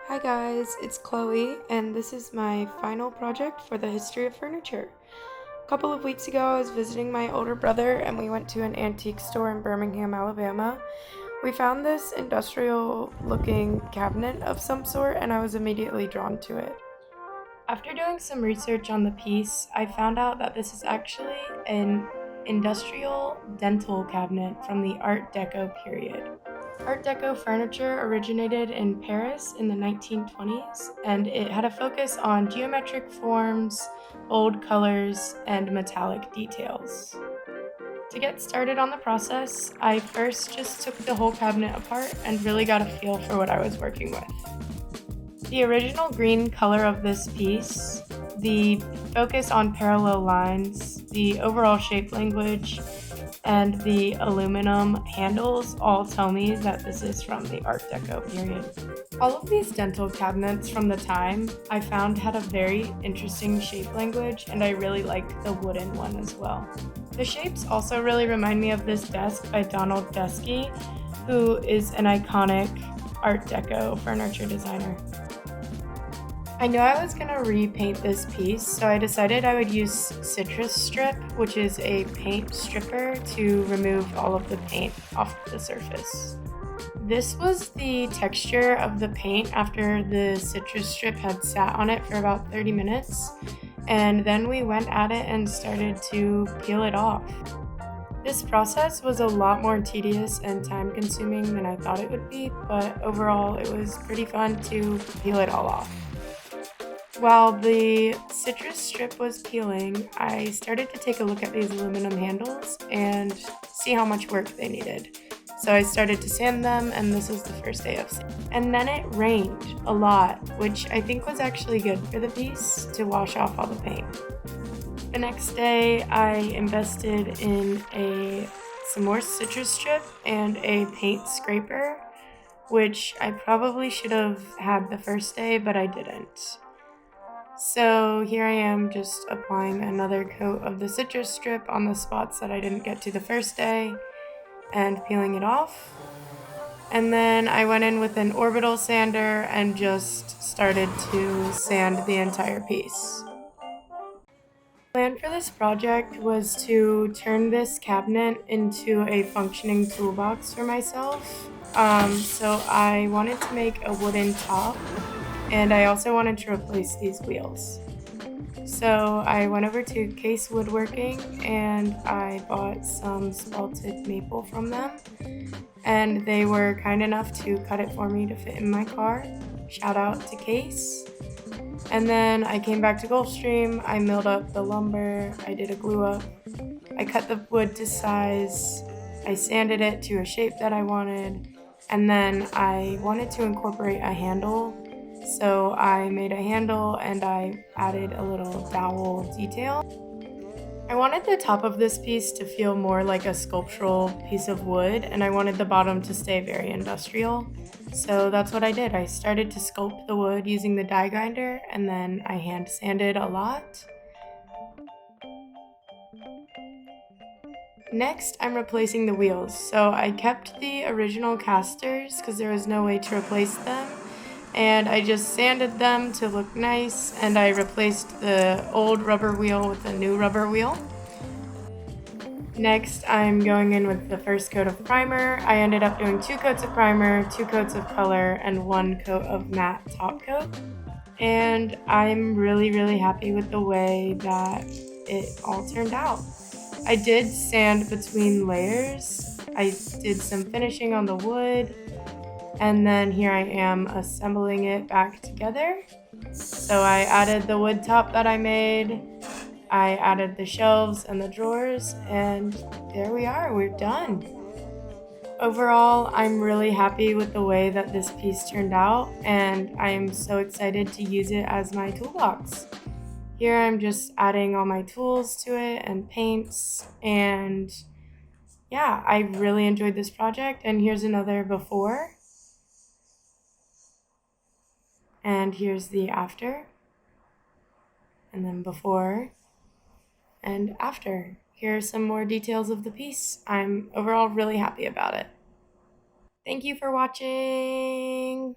Hi guys, it's Chloe, and this is my final project for the history of furniture. A couple of weeks ago, I was visiting my older brother, and we went to an antique store in Birmingham, Alabama. We found this industrial looking cabinet of some sort, and I was immediately drawn to it. After doing some research on the piece, I found out that this is actually an industrial dental cabinet from the Art Deco period. Art Deco furniture originated in Paris in the 1920s, and it had a focus on geometric forms, bold colors, and metallic details. To get started on the process, I first just took the whole cabinet apart and really got a feel for what I was working with. The original green color of this piece, the focus on parallel lines, the overall shape language, and the aluminum handles all tell me that this is from the Art Deco period. All of these dental cabinets from the time I found had a very interesting shape language, and I really liked the wooden one as well. The shapes also really remind me of this desk by Donald Dusky, who is an iconic Art Deco furniture designer. I knew I was going to repaint this piece, so I decided I would use citrus strip, which is a paint stripper, to remove all of the paint off the surface. This was the texture of the paint after the citrus strip had sat on it for about 30 minutes, and then we went at it and started to peel it off. This process was a lot more tedious and time consuming than I thought it would be, but overall it was pretty fun to peel it all off. While the citrus strip was peeling, I started to take a look at these aluminum handles and see how much work they needed. So I started to sand them, and this was the first day of sanding. And then it rained a lot, which I think was actually good for the piece to wash off all the paint. The next day, I invested in some more citrus strip and a paint scraper, which I probably should have had the first day, but I didn't. So here I am just applying another coat of the citrus strip on the spots that I didn't get to the first day and peeling it off. And then I went in with an orbital sander and just started to sand the entire piece. The plan for this project was to turn this cabinet into a functioning toolbox for myself. So I wanted to make a wooden top, and I also wanted to replace these wheels. So I went over to Case Woodworking and I bought some spalted maple from them, and they were kind enough to cut it for me to fit in my car. Shout out to Case. And then I came back to Gulfstream, I milled up the lumber, I did a glue up, I cut the wood to size, I sanded it to a shape that I wanted, and then I wanted to incorporate a handle. So I made a handle and I added a little dowel detail. I wanted the top of this piece to feel more like a sculptural piece of wood, and I wanted the bottom to stay very industrial. So that's what I did. I started to sculpt the wood using the die grinder, and then I hand sanded a lot. Next, I'm replacing the wheels. So I kept the original casters because there was no way to replace them, and I just sanded them to look nice, and I replaced the old rubber wheel with a new rubber wheel. Next, I'm going in with the first coat of primer. I ended up doing 2 coats of primer, 2 coats of color, and 1 coat of matte top coat. And I'm really happy with the way that it all turned out. I did sand between layers. I did some finishing on the wood, and then here I am assembling it back together. So I added the wood top that I made, I added the shelves and the drawers, and there we are, we're done. Overall, I'm really happy with the way that this piece turned out, and I am so excited to use it as my toolbox. Here I'm just adding all my tools to it and paints, and yeah, I really enjoyed this project. And here's another before, and here's the after, and then before and after. Here are some more details of the piece. I'm overall really happy about it. Thank you for watching.